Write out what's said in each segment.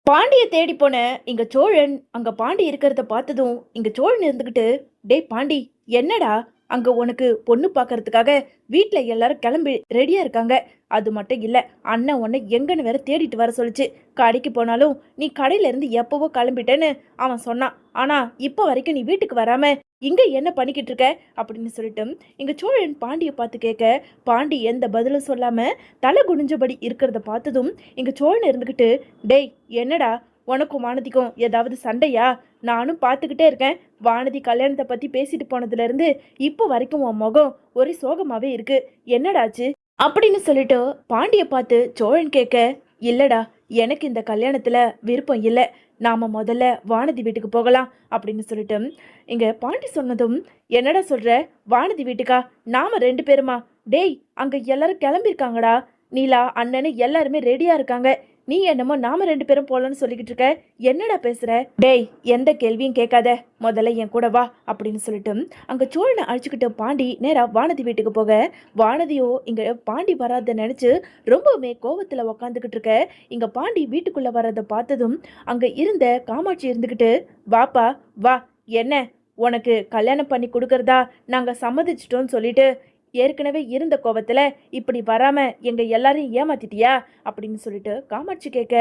பாண்டிய தேடி போன இங்க சோழன் அங்க பாண்டி இருக்கிறத பார்த்ததும் இங்க சோழன் இருந்துகிட்டு, டேய் பாண்டி, என்னடா அங்க உனக்கு பொண்ணு பார்க்கறதுக்காக வீட்ல எல்லாரும் கிளம்பி ரெடியா இருக்காங்க. அது மட்டும் இல்ல, அண்ணன் உன்னை எங்கன்னு வேற தேடிட்டு வர சொல்லுச்சு. கடைக்கு போனாலும் நீ கடையில இருந்து எப்பவோ கிளம்பிட்டேன்னு அவன் சொன்னான். ஆனா இப்போ வரைக்கும் நீ வீட்டுக்கு வராம இங்க என்ன பண்ணிக்கிட்டு இருக்க அப்படின்னு சொல்லிட்டு இங்க சோழன் பாண்டிய பார்த்து கேட்க, பாண்டி எந்த பதிலும் சொல்லாம தலை குனிஞ்சபடி இருக்கிறத பார்த்ததும் இங்க சோழன் இருந்துகிட்டு, டேய் என்னடா உனக்கும் வானதிக்கும் ஏதாவது சண்டையா? நானும் பார்த்துக்கிட்டே இருக்கேன். வானதி கல்யாணத்தை பத்தி பேசிட்டு போனதுல இருந்து இப்போ வரைக்கும் உன் முகம் ஒரே சோகமாவே இருக்கு. என்னடாச்சு அப்படின்னு சொல்லிட்டு பாண்டிய பார்த்து சோழன் கேட்க, இல்லடா, எனக்கு இந்த கல்யாணத்துல விருப்பம் இல்லை. நாம முதல்ல வானதி வீட்டுக்கு போகலாம் அப்படின்னு சொல்லிட்டு இங்க பாண்டி சொன்னதும், என்னடா சொல்ற, வானதி வீட்டுக்கா? நாம ரெண்டு பேருமா? டேய், அங்க எல்லாரும் கிளம்பியிருக்காங்கடா. நீலா அண்ணனு எல்லாருமே ரெடியா இருக்காங்க. நீ என்னமோ நாம ரெண்டு பேரும் போலன்னு சொல்லிக்கிட்டு இருக்க. என்னடா பேசுற? டேய், எந்த கேள்வியும் கேட்காத, முதல்ல என் கூட வா அப்படின்னு சொல்லிட்டு அங்க சோழனை அழைச்சிக்கிட்டு பாண்டி நேரா வானதி வீட்டுக்கு போக, வானதியோ இங்க பாண்டி வராத நினைச்சு ரொம்பவுமே கோவத்துல உக்காந்துக்கிட்டு இருக்க. இங்க பாண்டி வீட்டுக்குள்ள வர்றதை பார்த்ததும் அங்க இருந்த காமாட்சி இருந்துக்கிட்டு, வாப்பா வா, என்ன உனக்கு கல்யாணம் பண்ணி கொடுக்கறதா நாங்க சம்மதிச்சிட்டோம்னு சொல்லிட்டு ஏற்கனவே இருந்த கோவத்துல இப்படி வராம எங்க எல்லாரையும் ஏமாத்திட்டியா அப்படின்னு சொல்லிட்டு காமாட்சி கேட்க,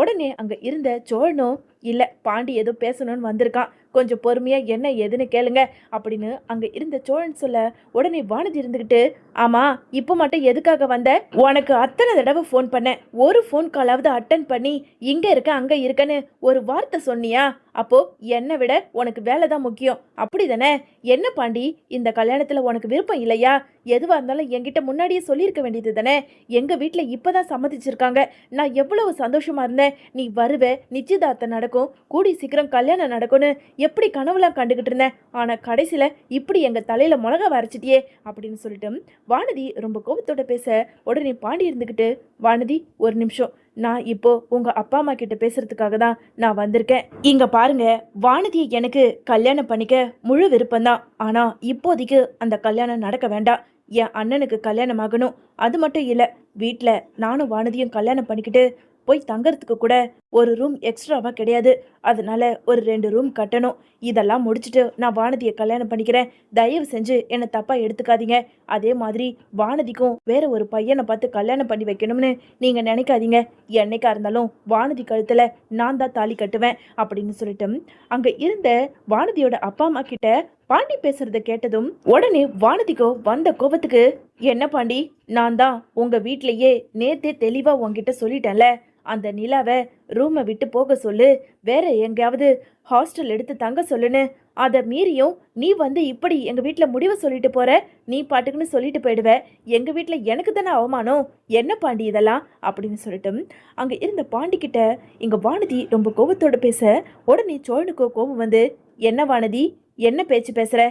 உடனே அங்க இருந்த சோழனும், இல்ல பாண்டி ஏதோ பேசணும்னு வந்திருக்கான், கொஞ்சம் பொறுமையா என்ன ஏதுன்னு கேளுங்க அப்படின்னு அங்க இருந்த சோழன் சொல்ல, உடனே வானதி இருந்துகிட்டு, ஆமா இப்போ மட்டும் எதுக்காக வந்த? உனக்கு அத்தனை தடவை ஃபோன் பண்ணேன், ஒரு ஃபோன் காலாவது அட்டன் பண்ணி இங்க இருக்க அங்க இருக்கன்னு ஒரு வார்த்தை சொன்னியா? அப்போ என்னை விட உனக்கு வேலை தான் முக்கியம், அப்படிதானே? என்ன பாண்டி, இந்த கல்யாணத்துல உனக்கு விருப்பம் இல்லையா? எதுவா இருந்தாலும் என்கிட்ட முன்னாடியே சொல்லியிருக்க வேண்டியது தானே. எங்க வீட்டுல இப்பதான் சம்மதிச்சிருக்காங்க. நான் எவ்வளவு சந்தோஷமா இருந்தேன். நீ வருவ, நிச்சயதார்த்தம் நடக்கும், கூடி சீக்கிரம் கல்யாணம் நடக்கும்னு எப்படி கனவுலாம் கண்டுகிட்டு இருந்தேன். ஆனா கடைசியில இப்படி எங்க தலையில மிளகா வரைச்சிட்டியே அப்படின்னு சொல்லிட்டு வானதி ரொம்ப கோபத்தோட பேச, உடனே பாண்டி இருந்துகிட்டு, வானதி ஒரு நிமிஷம், நான் இப்போ உங்க அப்பா அம்மா கிட்ட பேசுறதுக்காக தான் நான் வந்திருக்கேன். இங்க பாருங்க, வானதியை எனக்கு கல்யாணம் பண்ணிக்க முழு விருப்பம்தான். ஆனா இப்போதைக்கு அந்த கல்யாணம் நடக்க வேண்டாம். என் அண்ணனுக்கு கல்யாணம் ஆகணும். அது மட்டும் இல்ல, வீட்டில் நானும் வானதியும் கல்யாணம் பண்ணிக்கிட்டு போய் தங்கறதுக்கு கூட ஒரு ரூம் எக்ஸ்ட்ராவா கிடையாது. அதனால ஒரு 2 ரூம் கட்டணும். இதெல்லாம் முடிச்சுட்டு நான் வானதியை கல்யாணம் பண்ணிக்கிறேன். தயவு செஞ்சு என்னை தப்பா எடுத்துக்காதீங்க. அதே மாதிரி வானதிக்கும் வேற ஒரு பையனை பார்த்து கல்யாணம் பண்ணி வைக்கணும்னு நீங்க நினைக்காதீங்க. என்னைக்கா இருந்தாலும் வானதி கழுத்துல நான் தான் தாலி கட்டுவேன் அப்படின்னு சொல்லிட்டு அங்க இருந்த வானதியோட அப்பா அம்மா கிட்ட பாண்டி பேசுறத கேட்டதும் உடனே வானதிக்கோ வந்த கோபத்துக்கு, என்ன பாண்டி, நான் தான் உங்க வீட்லயே நேத்தே தெளிவா உங்ககிட்ட சொல்லிட்டேன்ல, அந்த நிலாவை ரூமை விட்டு போக சொல்லு, வேற எங்கேயாவது ஹாஸ்டல் எடுத்து தங்க சொல்லுன்னு. அதை மீறியும் நீ வந்து இப்படி எங்க வீட்டுல முடிவை சொல்லிட்டு போற. நீ பாட்டுக்குன்னு சொல்லிட்டு போயிடுவ. எங்க வீட்டுல எனக்கு தானே அவமானம். என்ன பாண்டி இதெல்லாம் அப்படின்னு சொல்லிட்டு அங்க இருந்த பாண்டி கிட்ட இங்க வானதி ரொம்ப கோபத்தோட பேச, உடனே சோழனுக்கோ கோபம் வந்து, என்ன வானதி, என்ன பேச்சு பேசுற?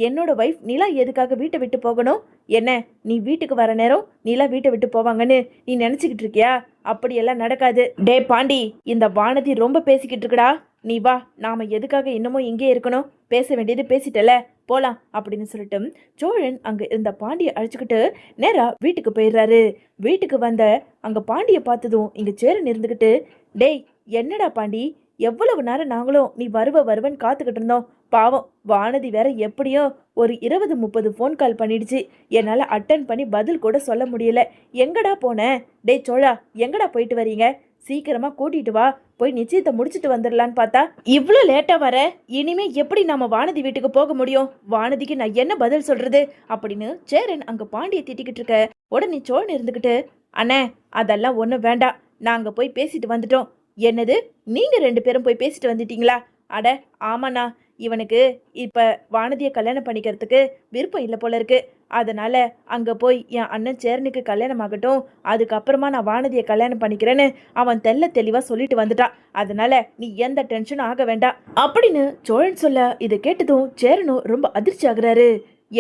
என்னோட வைஃப் நிலா எதுக்காக வீட்டை விட்டு போகணும்? என்ன நீ வீட்டுக்கு வர நேரம் நிலா வீட்டை விட்டு போவாங்கன்னு நீ நினைச்சுக்கிட்டு இருக்கியா? அப்படியெல்லாம் நடக்காது. டே பாண்டி, இந்த வானதி ரொம்ப பேசிக்கிட்டு இருக்குடா. நீ வா, நாம எதுக்காக இன்னமும் இங்கே இருக்கணும்? பேச வேண்டியது பேசிட்டல, போலாம் அப்படின்னு சொல்லிட்டு சோழன் அங்க இருந்த பாண்டியை அழைச்சிக்கிட்டு நேரா வீட்டுக்கு போயிடுறாரு. வீட்டுக்கு வந்த அங்க பாண்டியை பார்த்ததும் இங்க சேரன் இருந்துக்கிட்டு, டேய் என்னடா பாண்டி, எவ்வளவு நேரம் நாங்களும் நீ வருவன்னு காத்துக்கிட்டு இருந்தோம். பாவம் வானதி வேற எப்படியோ ஒரு 20-30 ஃபோன் கால் பண்ணிடுச்சு. என்னால் அட்டன் பண்ணி பதில் கூட சொல்ல முடியல. எங்கடா போன? டே சோழா, எங்கடா போயிட்டு வரீங்க? சீக்கிரமா கூட்டிட்டு வா, போய் நிச்சயத்தை முடிச்சுட்டு வந்துடலான்னு பார்த்தா இவ்வளோ லேட்டா வர. இனிமே எப்படி நாம வானதி வீட்டுக்கு போக முடியும்? வானதிக்கு நான் என்ன பதில் சொல்றது அப்படின்னு சேரன் அங்க பாண்டியை திட்டிக்கிட்டு இருக்க. உடனே சோழன் இருந்துக்கிட்டு, அண்ணே அதெல்லாம் ஒன்றும் வேண்டாம், நாங்க போய் பேசிட்டு வந்துட்டோம். என்னது, நீங்க 2 பேரும் போய் பேசிட்டு வந்துட்டீங்களா? அட ஆமாண்ணா, இவனுக்கு இப்ப வானதியை கல்யாணம் பண்ணிக்கிறதுக்கு விருப்பம் இல்லை போல இருக்கு. அதனால அங்க போய் என் அண்ணன் சேரனுக்கு கல்யாணம் ஆகட்டும், அதுக்கப்புறமா நான் வானதியை கல்யாணம் பண்ணிக்கிறேன்னு அவன் தெளிவா சொல்லிட்டு வந்துட்டான். அதனால நீ எந்த டென்ஷனும் ஆக வேண்டாம் அப்படின்னு சோழன் சொல்ல, இதை கேட்டதும் சேரனும் ரொம்ப அதிர்ச்சி ஆகுறாரு.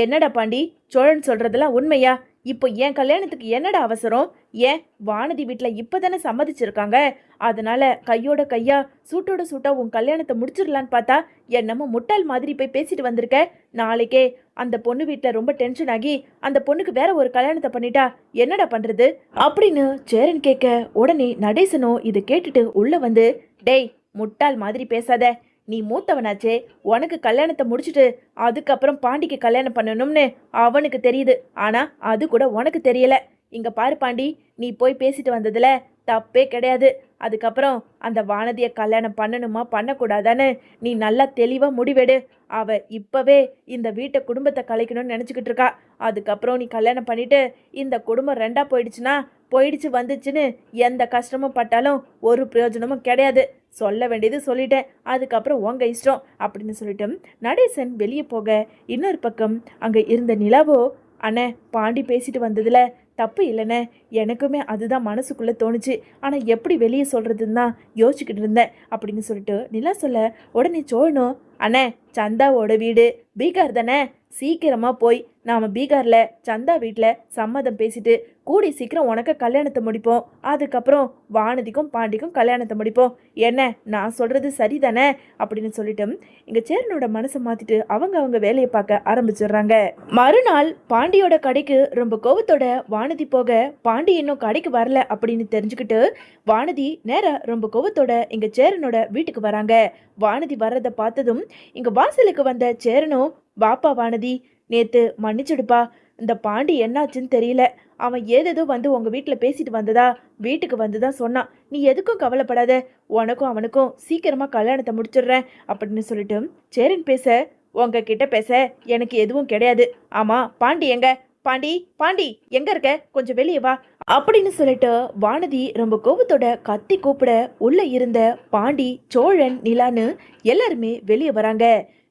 என்னடா பாண்டி, சோழன் சொல்றதெல்லாம் உண்மையா? இப்போ என் கல்யாணத்துக்கு என்னடா அவசரம்? ஏன் வானதி வீட்டில் இப்போதானே சம்மதிச்சிருக்காங்க. அதனால கையோட கையா சூட்டோட சூட்டா உன் கல்யாணத்தை முடிச்சிடலான்னு பார்த்தா என்னமோ முட்டாள் மாதிரி போய் பேசிட்டு வந்திருக்க. நாளைக்கே அந்த பொண்ணு வீட்டில் ரொம்ப டென்ஷன் ஆகி அந்த பொண்ணுக்கு வேற ஒரு கல்யாணத்தை பண்ணிட்டா என்னடா பண்றது அப்படின்னு சேரன் கேட்க, உடனே நடேசனோ இதை கேட்டுட்டு உள்ள வந்து, டேய், முட்டாள் மாதிரி பேசாத. நீ மூத்தவனாச்சே, உனக்கு கல்யாணத்தை முடிச்சிட்டு அதுக்கப்புறம் பாண்டிக்கு கல்யாணம் பண்ணணும்னு அவனுக்கு தெரியுது. ஆனா அது கூட உனக்கு தெரியல. இங்க பாரு பாண்டி, நீ போய் பேசிட்டு வந்ததுல தப்பே கிடையாது. அதுக்கப்புறம் அந்த வானதியை கல்யாணம் பண்ணணுமா பண்ணக்கூடாதான்னு நீ நல்லா தெளிவா முடிவெடு. அவ இப்பவே இந்த வீட்டை குடும்பத்தை கலைக்கணும்னு நினைச்சுக்கிட்டு இருக்கா. அதுக்கப்புறம் நீ கல்யாணம் பண்ணிட்டு இந்த குடும்பம் ரெண்டா போயிடுச்சுன்னா போயிடுச்சு வந்துச்சுன்னு எந்த கஷ்டமும் பட்டாலும் ஒரு பிரயோஜனமும் கிடையாது. சொல்ல வேண்டியது சொல்லிட்டேன், அதுக்கப்புறம் உங்க இஷ்டம் அப்படின்னு சொல்லிட்டு நடேசன் வெளியே போக, இன்னொரு பக்கம் அங்க இருந்த நிலாவோ, அண்ணே பாண்டி பேசிட்டு வந்ததுல தப்பு இல்லைண்ணே, எனக்குமே அதுதான் மனசுக்குள்ளே தோணுச்சு. ஆனால் எப்படி வெளியே சொல்கிறதுன்னு தான் யோசிச்சுக்கிட்டு இருந்தேன் அப்படின்னு சொல்லிட்டு நிலா சொல்ல, உடனே சோழனும், அண்ணே சந்தாவோட வீடு பீகார் தானே, சீக்கிரமாக போய் நாம் பீகாரில் சந்தா வீட்டில் சம்மதம் பேசிட்டு கூடி சீக்கிரம் உனக்கு கல்யாணத்தை முடிப்போம். அதுக்கப்புறம் வானதிக்கும் பாண்டிக்கும் கல்யாணத்தை முடிப்போம். என்ன நான் சொல்கிறது சரிதானே அப்படின்னு சொல்லிட்டு இங்கே சேரனோட மனசை மாற்றிட்டு அவங்க வேலையை பார்க்க ஆரம்பிச்சிடுறாங்க. மறுநாள் பாண்டியோட கடைக்கு ரொம்ப கோவத்தோட வானதி போக, பாண்டி இன்னும் கடைக்கு வரல அப்படின்னு தெரிஞ்சுக்கிட்டு வானதி நேராக ரொம்ப கோவத்தோட இங்கே சேரனோட வீட்டுக்கு வராங்க. வானதி வர்றதை பார்த்ததும் இங்கே வாசலுக்கு வந்த சேரனும், பாப்பா வானதி, நேத்து மன்னிச்சுடுப்பா, இந்த பாண்டி என்னாச்சுன்னு தெரியல, அவன் ஏதேதோ வந்து உங்கள் வீட்டில் பேசிட்டு வந்ததா வீட்டுக்கு வந்து தான் சொன்னான். நீ எதுக்கும் கவலைப்படாத, உனக்கும் அவனுக்கும் சீக்கிரமாக கல்யாணத்தை முடிச்சிடுறேன் அப்படின்னு சொல்லிட்டு சேரன் பேச, உங்ககிட்ட பேச எனக்கு எதுவும் கிடையாது. ஆமாம் பாண்டி எங்க? பாண்டி பாண்டி எங்க இருக்க? கொஞ்சம் வெளியே வா அப்படின்னு சொல்லிட்டு வானதி ரொம்ப கோபத்தோட கத்தி கூப்பிட, உள்ள இருந்த பாண்டி, சோழன், நிலான்னு எல்லாருமே வெளியே வராங்க.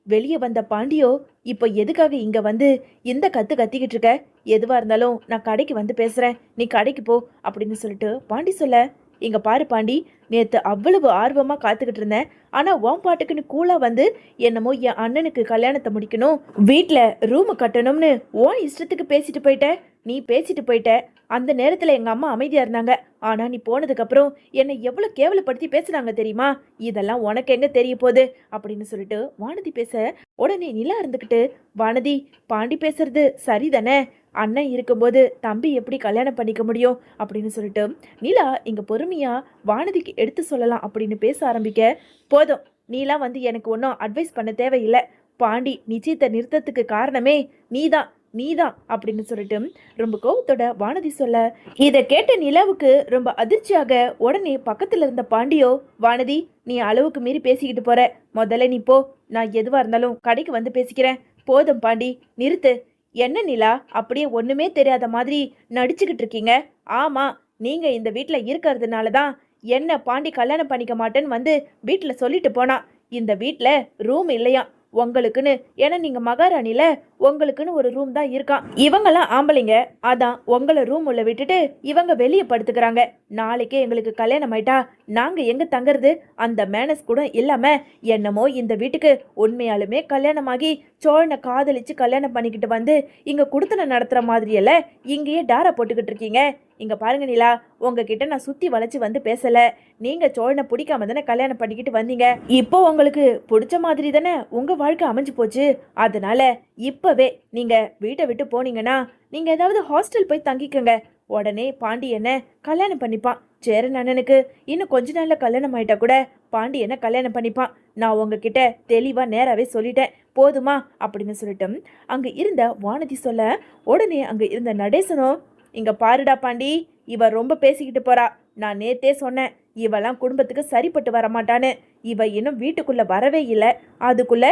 வெளியே வந்த பாண்டியோ, இப்போ எதுக்காக இங்க வந்து இந்த கத்திக்கிட்டு இருக்க? எதுவா இருந்தாலும் நான் கடைக்கு வந்து பேசுறேன், நீ கடைக்கு போ அப்படின்னு சொல்லிட்டு பாண்டி சொல்ல, இங்க பாரு பாண்டி, நேத்து அவ்வளவு ஆர்வமா காத்துக்கிட்டு இருந்தேன். ஆனா உன் பாட்டுக்குன்னு கூலா வந்து என்னமோ என் அண்ணனுக்கு கல்யாணத்தை முடிக்கணும், வீட்டுல ரூம் கட்டணும்னு உன் இஷ்டத்துக்கு பேசிட்டு போயிட்ட. நீ பேசிட்டு போயிட்ட. அந்த நேரத்துல எங்க அம்மா அமைதியா இருந்தாங்க. ஆனா நீ போனதுக்கு அப்புறம் என்னை எவ்வளவு கேவலப்படுத்தி பேசுறாங்க தெரியுமா? இதெல்லாம் உனக்கு எங்க தெரிய போகுது அப்படின்னு சொல்லிட்டு வானதி பேச, உடனே நிலா இருந்துகிட்டு, வானதி பாண்டி பேசுறது சரிதானே, அண்ணன் இருக்கும்போது தம்பி எப்படி கல்யாணம் பண்ணிக்க முடியும் அப்படின்னு சொல்லிட்டு நிலா இங்க பொறுமையா வானதிக்கு எடுத்து சொல்லலாம் அப்படின்னு பேச ஆரம்பிக்க, போதும் நீலாம் வந்து எனக்கு ஒன்றும் அட்வைஸ் பண்ண தேவையில்லை. பாண்டி நிச்சயத்தை நிறுத்தத்துக்கு காரணமே நீதான் அப்படின்னு சொல்லிட்டு ரொம்ப கோபத்தோட வானதி சொல்ல, இதை கேட்ட நிலாவுக்கு ரொம்ப அதிர்ச்சியாக, உடனே பக்கத்துல இருந்த பாண்டியோ, வானதி நீ அளவுக்கு மீறி பேசிக்கிட்டு போற, முதல்ல நீ போ, நான் எதுவா இருந்தாலும் கடைக்கு வந்து பேசிக்கிறேன். போதும் பாண்டி நிறுத்து. என்ன நிலா அப்படியே ஒண்ணுமே தெரியாத மாதிரி நடிச்சுக்கிட்டு இருக்கீங்க? ஆமா, நீங்க இந்த வீட்டில் இருக்கிறதுனால தான் என்ன பாண்டி கல்யாணம் பண்ணிக்க மாட்டேன்னு வந்து வீட்டில் சொல்லிட்டு போனா. இந்த வீட்டில் ரூம் இல்லையா உங்களுக்குன்னு, ஏன்னா நீங்க மகாராணில உங்களுக்குன்னு ஒரு ரூம் தான் இருக்கான். இவங்கெல்லாம் ஆம்பளைங்க, அதான் உங்களை ரூம் உள்ள விட்டுட்டு இவங்க வெளியே படுத்துக்கிறாங்க. நாளைக்கே எங்களுக்கு கல்யாணம் ஆயிட்டா நாங்க எங்க தங்குறது? அந்த மேனஸ் கூட இல்லாம என்னமோ இந்த வீட்டுக்கு உண்மையாலுமே கல்யாணமாகி சோழனை காதலிச்சு கல்யாணம் பண்ணிக்கிட்டு வந்து இங்க குடுத்தன நடத்துற மாதிரியல்ல இங்கேயே டாரா போட்டுக்கிட்டு இருக்கீங்க. இங்க பாருங்க நிலா, உங்ககிட்ட நான் சுத்தி வளைச்சு வந்து பேசல. நீங்க சோழனை பிடிக்காம தானே கல்யாணம் பண்ணிக்கிட்டு வந்தீங்க. இப்போ உங்களுக்கு பிடிச்ச மாதிரி தானே உங்க வாழ்க்கை அமைஞ்சு போச்சு. அதனால இப்பவே நீங்க வீட்டை விட்டு போனீங்கன்னா நீங்க ஏதாவது ஹாஸ்டல் போய் தங்கிக்கங்க. உடனே பாண்டி என்ன கல்யாணம் பண்ணிப்பான். சேரன் அண்ணனுக்கு இன்னும் கொஞ்ச நாள்ல கல்யாணம் ஆயிட்டா கூட பாண்டி என்ன கல்யாணம் பண்ணிப்பான். நான் உங்ககிட்ட தெளிவா நேராவே சொல்லிட்டேன், போதுமா அப்படின்னு சொல்லிட்டோம். அங்க இருந்த வானதி சொல்ல, உடனே அங்க இருந்த நடேசனும், இங்க பாருடா பாண்டி, இவ ரொம்ப பேசிக்கிட்டு போறா. நான் நேத்தே சொன்னேன், இவெல்லாம் குடும்பத்துக்கு சரிப்பட்டு வரமாட்டான்னு. இவ இன்னும் வீட்டுக்குள்ள வரவே இல்லை, அதுக்குள்ள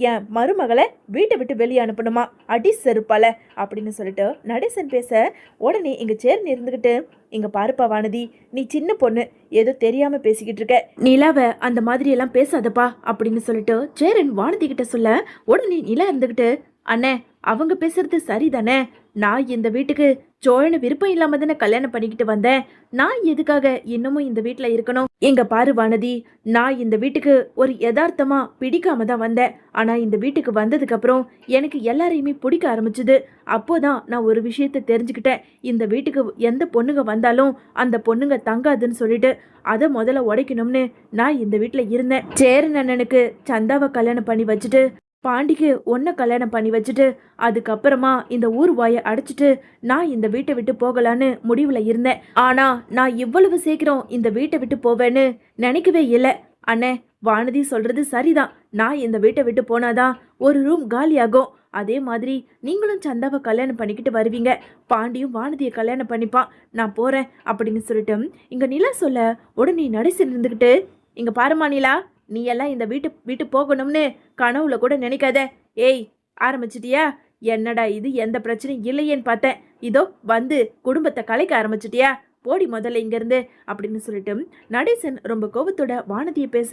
என் மருமகளை வீட்டை விட்டு வெளியே அனுப்பணுமா? அடி செருப்பால அப்படின்னு சொல்லிட்டு நடேசன் பேச, உடனே இங்க சேர்ந்து இருந்துகிட்டு, இங்க பாருப்பா வானதி, நீ சின்ன பொண்ணு, ஏதோ தெரியாம பேசிக்கிட்டு இருக்க, நிலாவை அந்த மாதிரி எல்லாம் பேசாதப்பா அப்படின்னு சொல்லிட்டு சேரன் வானதி கிட்ட சொல்ல, உடனே நிலா இருந்துகிட்டு, அண்ணே அவங்க பேசுறது சரிதானே, நான் இந்த வீட்டுக்கு சோழனை விருப்பம் இல்லாம தானே கல்யாணம் பண்ணிக்கிட்டு வந்தேன். நான் எதுக்காக இன்னமும் இந்த வீட்டுல இருக்கணும்? எங்க பாரு வானதி, நான் இந்த வீட்டுக்கு ஒரு யதார்த்தமா பிடிக்காம தான் வந்தேன். ஆனா இந்த வீட்டுக்கு வந்ததுக்கு அப்புறம் எனக்கு எல்லாரையுமே பிடிக்க ஆரம்பிச்சுது. அப்போதான் நான் ஒரு விஷயத்த தெரிஞ்சுக்கிட்டேன், இந்த வீட்டுக்கு எந்த பொண்ணுங்க வந்தாலும் அந்த பொண்ணுங்க தங்காதுன்னு சொல்லிட்டு அதை முதல்ல உடைக்கணும்னு நான் இந்த வீட்டுல இருந்தேன். சேரன் அண்ணனுக்கு சந்தாவை கல்யாணம் பண்ணி வச்சுட்டு பாண்டிக்கு ஒன்றை கல்யாணம் பண்ணி வச்சுட்டு அதுக்கப்புறமா இந்த ஊர் வாயை அடைச்சிட்டு நான் இந்த வீட்டை விட்டு போகலான்னு முடிவில் இருந்தேன். ஆனால் நான் இவ்வளவு சீக்கிரம் இந்த வீட்டை விட்டு போவேன்னு நினைக்கவே இல்லை. அண்ணே, வானதி சொல்றது சரிதான். நான் இந்த வீட்டை விட்டு போனாதான் ஒரு ரூம் காலியாகும். அதே மாதிரி நீங்களும் சந்தாவை கல்யாணம் பண்ணிக்கிட்டு வருவீங்க. பாண்டியும் வானதியை கல்யாணம் பண்ணிப்பான். நான் போறேன் அப்படின்னு சொல்லிட்டு இங்க நிலா சொல்ல உடனே நடிச்சு இருந்துக்கிட்டு, இங்க பாருமா நிலா, நீ எல்லாம் இந்த வீட்டு போகணும்னு கனவுல கூட நினைக்காத. ஏய், ஆரம்பிச்சிட்டியா? என்னடா இது, எந்த பிரச்சனையும் இல்லையேன்னு பார்த்தேன். இதோ வந்து குடும்பத்தை கலைக்க ஆரம்பிச்சிட்டியா? போடி முதல்ல இங்கேருந்து அப்படின்னு சொல்லிட்டு நடேசன் ரொம்ப கோபத்தோட வானதியை பேச,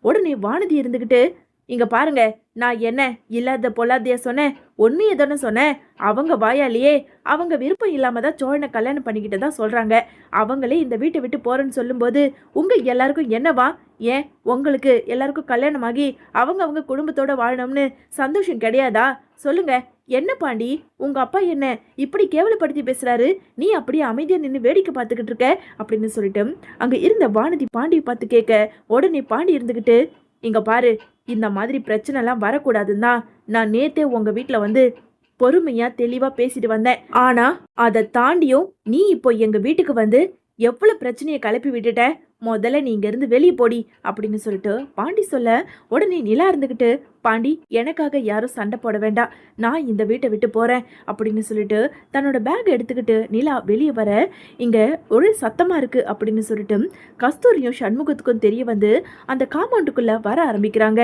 உடனே வானதி இருந்துக்கிட்டு, இங்கே பாருங்க, நான் என்ன இல்லாத பொல்லாதைய சொன்னேன்? உண்மையை தானே சொன்னேன். அவங்க வாயாலேயே அவங்க விருப்பம் இல்லாமல் தான் சோழனை கல்யாணம் பண்ணிக்கிட்டு தான் சொல்கிறாங்க. அவங்களே இந்த வீட்டை விட்டு போகிறேன்னு சொல்லும்போது உங்கள் எல்லாருக்கும் என்னவா? ஏன் உங்களுக்கு எல்லாருக்கும் கல்யாணமாகி அவங்க குடும்பத்தோட வாழணும்னு சந்தோஷம் கிடையாதா? சொல்லுங்க. என்ன பாண்டி, உங்க அப்பா என்ன இப்படி கேவலப்படுத்தி பேசுறாரு? நீ அப்படியே அமைதியா நின்று வேடிக்கை பார்த்துக்கிட்டு இருக்க அப்படின்னு சொல்லிட்டு அங்க இருந்த வானதி பாண்டியை பார்த்து கேட்க, உடனே பாண்டி இருந்துக்கிட்டு, இங்க பாரு, இந்த மாதிரி பிரச்சனை எல்லாம் வரக்கூடாதுன்னா நான் நேத்தே உங்க வீட்டுல வந்து பொறுமையா தெளிவா பேசிட்டு வந்தேன். ஆனா அதை தாண்டியும் நீ இப்போ எங்க வீட்டுக்கு வந்து எவ்வளவு பிரச்சனையை கிளப்பி விட்டுட்ட. முதல்ல நீ இங்க இருந்து வெளியே போடி அப்படின்னு சொல்லிட்டு பாண்டி சொல்ல, உடனே நிலா இருந்துக்கிட்டு, பாண்டி, எனக்காக யாரும் சண்டை போட வேண்டாம், நான் இந்த வீட்டை விட்டு போறேன் அப்படின்னு சொல்லிட்டு தன்னோட பேக் எடுத்துக்கிட்டு நிலா வெளியே வர, இங்க ஒரு சத்தமா இருக்கு அப்படின்னு சொல்லிட்டு கஸ்தூரியும் சண்முகத்துக்கும் தெரிய வந்து அந்த காம்பவுண்டுக்குள்ள வர ஆரம்பிக்கிறாங்க.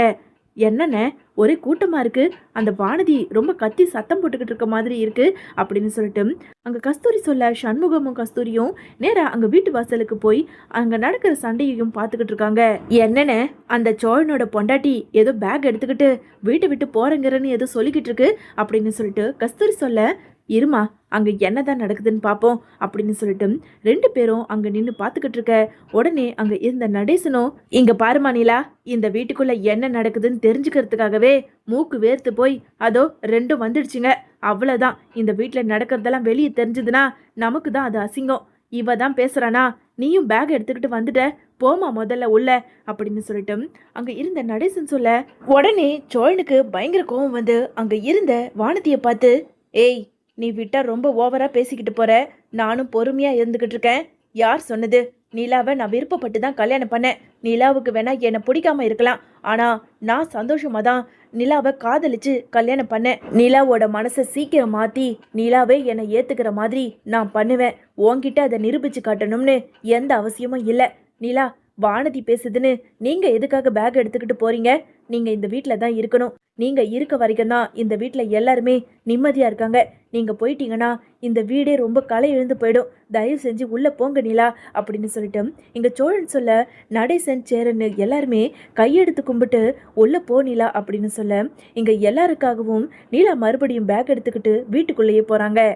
என்னென்ன ஒரே கூட்டமா இருக்கு, அந்த வானதி ரொம்ப கத்தி சத்தம் போட்டுக்கிட்டு இருக்க மாதிரி இருக்கு அப்படின்னு சொல்லிட்டு அங்க கஸ்தூரி சொல்ல, சண்முகமும் கஸ்தூரியும் நேரா அங்க வீட்டு வாசலுக்கு போய் அங்க நடக்கிற சண்டையையும் பார்த்துக்கிட்டு இருக்காங்க. என்னென்ன அந்த சோழனோட பொண்டாட்டி ஏதோ பேக் எடுத்துக்கிட்டு வீட்டை விட்டு போறேங்கிறன்னு ஏதோ சொல்லிக்கிட்டு இருக்கு அப்படின்னு சொல்லிட்டு கஸ்தூரி சொல்ல, இருமா, அங்க என்னதான் நடக்குதுன்னு பார்ப்போம் அப்படின்னு சொல்லிட்டு ரெண்டு பேரும் அங்க நின்று பார்த்துக்கிட்டு இருக்க, உடனே அங்க இருந்த நடேசனும், இங்க பாருமா நிலா, இந்த வீட்டுக்குள்ள என்ன நடக்குதுன்னு தெரிஞ்சுக்கிறதுக்காகவே மூக்கு வேர்த்து போய் அதோ ரெண்டும் வந்துடுச்சுங்க. அவ்வளவுதான். இந்த வீட்டுல நடக்கிறதெல்லாம் வெளியே தெரிஞ்சதுன்னா நமக்கு தான் அது அசிங்கம். இவ தான் பேசுறானா? நீயும் பேக் எடுத்துக்கிட்டு வந்துட்ட, போமா முதல்ல உள்ள அப்படின்னு சொல்லிட்டு அங்க இருந்த நடேசன் சொல்ல, உடனே சோழனுக்கு பயங்கர கோபம் வந்து அங்க இருந்த வானதியை பார்த்து, ஏய், நீ விட்டா ரொம்ப ஓவரா பேசிக்கிட்டு போற. நானும் பொறுமையா இருந்துகிட்டு இருக்கேன். யார் சொன்னது? நிலாவை நான் விருப்பப்பட்டு தான் கல்யாணம் பண்ணேன். நிலாவுக்கு வேணா என்னை பிடிக்காம இருக்கலாம், ஆனா நான் சந்தோஷமா தான் நிலாவை காதலிச்சு கல்யாணம் பண்ணேன். நிலாவோட மனசை சீக்கிரம் மாத்தி நிலாவே என்னை ஏத்துக்கிற மாதிரி நான் பண்ணுவேன். உன்கிட்ட அதை நிரூபிச்சு காட்டணும்னு எந்த அவசியமும் இல்லை. நிலா, வானதி பேசுதுன்னு நீங்க எதுக்காக பேக் எடுத்துக்கிட்டு போறீங்க? நீங்க இந்த வீட்டுல தான் இருக்கணும். நீங்க இருக்க வரைக்கும் தான் இந்த வீட்டுல எல்லாருமே நிம்மதியா இருக்காங்க. நீங்க போயிட்டீங்கன்னா இந்த வீடே ரொம்ப களை எழுந்து போயிடும். தயவு செஞ்சு உள்ள போங்க நிலா அப்படின்னு சொல்லிட்டு இங்க சோழன் சொல்ல, நடேசன் சேரன்னு எல்லாருமே கையெடுத்து கும்பிட்டு உள்ள போ நிலா அப்படின்னு சொல்ல, இங்க எல்லாருக்காகவும் நிலா மறுபடியும் பேக் எடுத்துக்கிட்டு வீட்டுக்குள்ளேயே போறாங்க.